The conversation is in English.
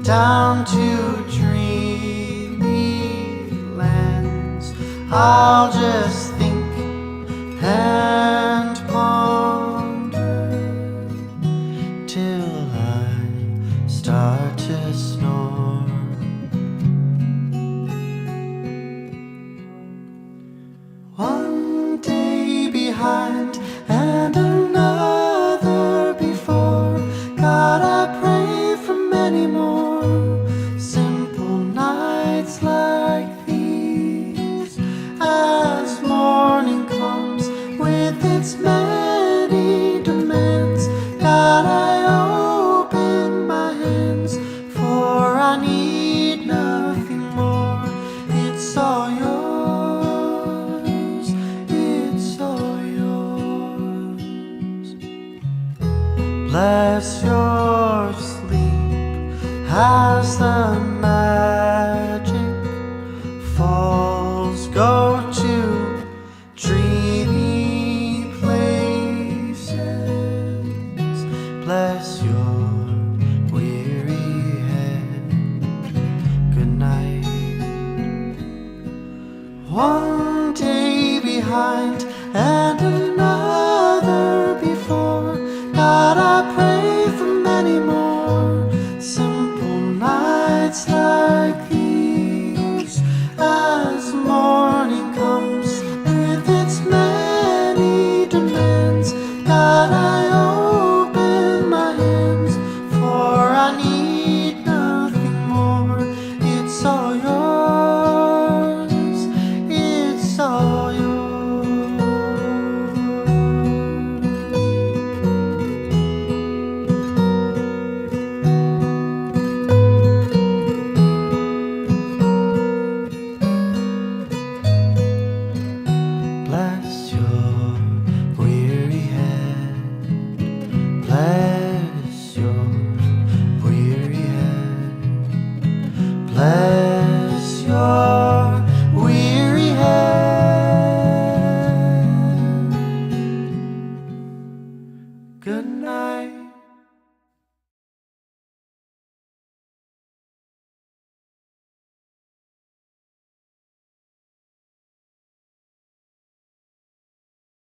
down to dreamy lands. I'll just think and ponder till I start to snore. One day behind and another before. God, I pray for many more simple nights like these. As morning comes with its many demands, God, I open my hands, for I need nothing more. It's all yours. Bless your sleep as the magic falls. Go to dreamy places. Bless your weary head. Good night. One day behind and another before. God, I pray for many more simple nights like these. As morning comes with its many demands, God, I open my hands, for I need nothing more. It's all yours. It's all yours. Bless your weary head. Bless your weary head. Bless your weary head. Good night.